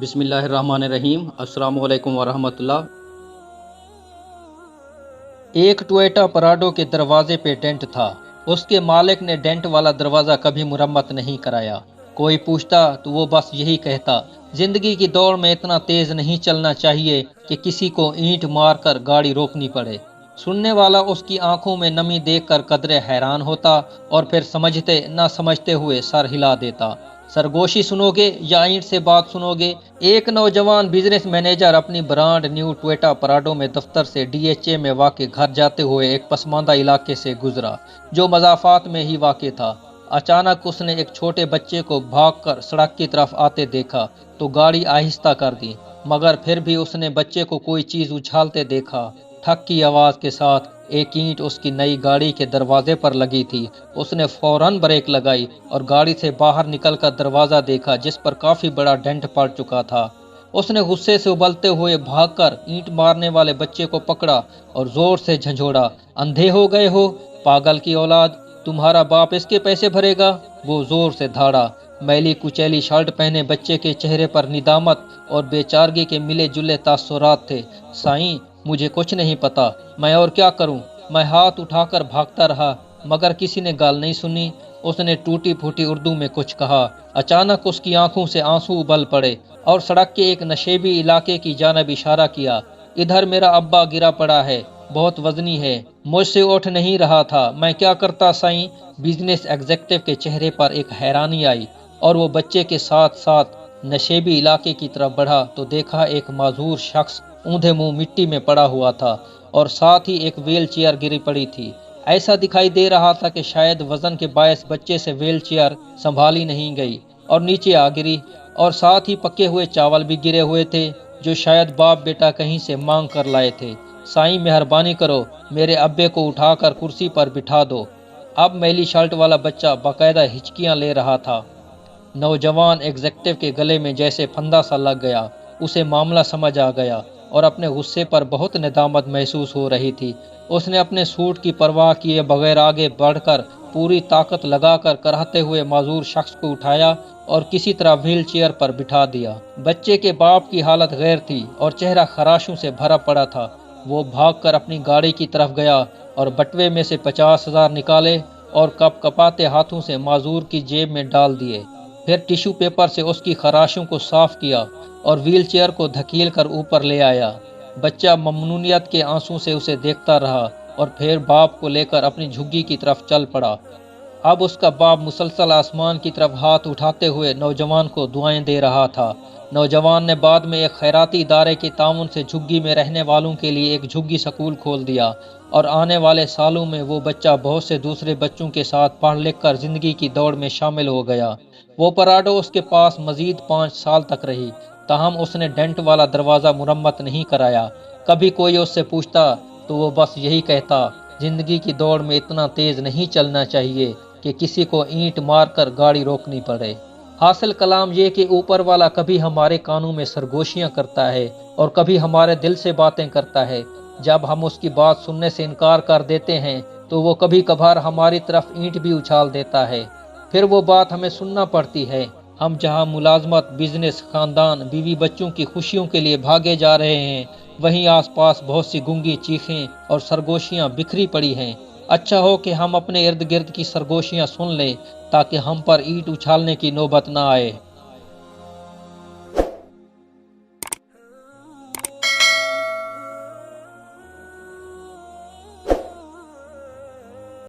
بسم اللہ الرحمن الرحیم۔ السلام علیکم ورحمۃ اللہ۔ ایک ٹویٹا پراڈو کے دروازے پہ ڈینٹ تھا۔ اس کے مالک نے ڈینٹ والا دروازہ کبھی مرمت نہیں کرایا۔ کوئی پوچھتا تو وہ بس یہی کہتا، زندگی کی دوڑ میں اتنا تیز نہیں چلنا چاہیے کہ کسی کو اینٹ مار کر گاڑی روکنی پڑے۔ سننے والا اس کی آنکھوں میں نمی دیکھ کر قدرے حیران ہوتا اور پھر سمجھتے نہ سمجھتے ہوئے سر ہلا دیتا۔ سرگوشی سنو گے یا اینٹ سے بات سنو گے؟ ایک نوجوان بزنس مینیجر اپنی برانڈ نیو ٹویٹا پراڈو میں دفتر سے ڈی ایچ اے میں واقع گھر جاتے ہوئے ایک پسماندہ علاقے سے گزرا جو مضافات میں ہی واقع تھا۔ اچانک اس نے ایک چھوٹے بچے کو بھاگ کر سڑک کی طرف آتے دیکھا تو گاڑی آہستہ کر دی، مگر پھر بھی اس نے بچے کو کوئی چیز اچھالتے دیکھا۔ ٹھک کی آواز کے ساتھ ایک اینٹ اس کی نئی گاڑی کے دروازے پر لگی تھی۔ اس نے فوراً بریک لگائی اور گاڑی سے باہر نکل کر دروازہ دیکھا جس پر کافی بڑا ڈینٹ پڑ چکا تھا۔ اس نے غصے سے ابلتے ہوئے بھاگ کر اینٹ مارنے والے بچے کو پکڑا اور زور سے جھنجھوڑا، اندھے ہو گئے ہو پاگل کی اولاد، تمہارا باپ اس کے پیسے بھرے گا؟ وہ زور سے دھاڑا۔ میلی کچیلی شرٹ پہنے بچے کے چہرے پر ندامت اور بے چارگی کے ملے جلے تاثرات تھے۔ سائیں، مجھے کچھ نہیں پتا، میں اور کیا کروں؟ میں ہاتھ اٹھا کر بھاگتا رہا مگر کسی نے گال نہیں سنی۔ اس نے ٹوٹی پھوٹی اردو میں کچھ کہا۔ اچانک اس کی آنکھوں سے آنسو ابل پڑے اور سڑک کے ایک نشیبی علاقے کی جانب اشارہ کیا۔ ادھر میرا ابا گرا پڑا ہے، بہت وزنی ہے، مجھ سے اٹھ نہیں رہا تھا، میں کیا کرتا سائیں؟ بزنس ایگزیکٹو کے چہرے پر ایک حیرانی آئی اور وہ بچے کے ساتھ ساتھ نشیبی علاقے کی طرف بڑھا تو دیکھا ایک معذور شخص اوندھے منہ مٹی میں پڑا ہوا تھا اور ساتھ ہی ایک ویل چیئر گری پڑی تھی۔ ایسا دکھائی دے رہا تھا کہ شاید وزن کے باعث بچے سے ویل چیئر سنبھالی نہیں گئی اور نیچے آ گری، اور ساتھ ہی پکے ہوئے چاول بھی گرے ہوئے تھے جو شاید باپ بیٹا کہیں سے مانگ کر لائے تھے۔ سائیں مہربانی کرو، میرے ابے کو اٹھا کر کرسی پر بٹھا دو۔ اب میلی شرٹ والا بچہ باقاعدہ ہچکیاں لے رہا تھا۔ نوجوان ایگزیکٹو کے گلے میں جیسے پھندا سا لگ گیا۔ اسے معاملہ سمجھ آ گیا اور اپنے غصے پر بہت ندامت محسوس ہو رہی تھی۔ اس نے اپنے سوٹ کی پرواہ کیے بغیر آگے بڑھ کر پوری طاقت لگا کر کراہتے ہوئے معذور شخص کو اٹھایا اور کسی طرح ویل چیئر پر بٹھا دیا۔ بچے کے باپ کی حالت غیر تھی اور چہرہ خراشوں سے بھرا پڑا تھا۔ وہ بھاگ کر اپنی گاڑی کی طرف گیا اور بٹوے میں سے 50,000 نکالے اور کپ کپاتے ہاتھوں سے معذور کی جیب میں ڈال دیے۔ پھر ٹیشو پیپر سے اس کی خراشوں کو صاف کیا اور ویل چیئر کو دھکیل کر اوپر لے آیا۔ بچہ ممنونیت کے آنسوں سے اسے دیکھتا رہا اور پھر باپ کو لے کر اپنی جھگی کی طرف چل پڑا۔ اب اس کا باپ مسلسل آسمان کی طرف ہاتھ اٹھاتے ہوئے نوجوان کو دعائیں دے رہا تھا۔ نوجوان نے بعد میں ایک خیراتی ادارے کے تعاون سے جھگی میں رہنے والوں کے لیے ایک جھگی سکول کھول دیا اور آنے والے سالوں میں وہ بچہ بہت سے دوسرے بچوں کے ساتھ پڑھ لکھ کر زندگی کی دوڑ میں شامل ہو گیا۔ وہ پراڈو اس کے پاس مزید 5 سال تک رہی، تاہم اس نے ڈینٹ والا دروازہ مرمت نہیں کرایا۔ کبھی کوئی اس سے پوچھتا تو وہ بس یہی کہتا، زندگی کی دوڑ میں اتنا تیز نہیں چلنا چاہیے کہ کسی کو اینٹ مار کر گاڑی روکنی پڑے۔ حاصل کلام یہ کہ اوپر والا کبھی ہمارے کانوں میں سرگوشیاں کرتا ہے اور کبھی ہمارے دل سے باتیں کرتا ہے۔ جب ہم اس کی بات سننے سے انکار کر دیتے ہیں تو وہ کبھی کبھار ہماری طرف اینٹ بھی اچھال دیتا ہے۔ پھر وہ بات ہمیں سننا پڑتی ہے۔ ہم جہاں ملازمت، بزنس، خاندان، بیوی بچوں کی خوشیوں کے لیے بھاگے جا رہے ہیں، وہیں آس پاس بہت سی گونگی چیخیں اور سرگوشیاں بکھری پڑی ہیں۔ اچھا ہو کہ ہم اپنے ارد گرد کی سرگوشیاں سن لیں تاکہ ہم پر اینٹ اچھالنے کی نوبت نہ آئے۔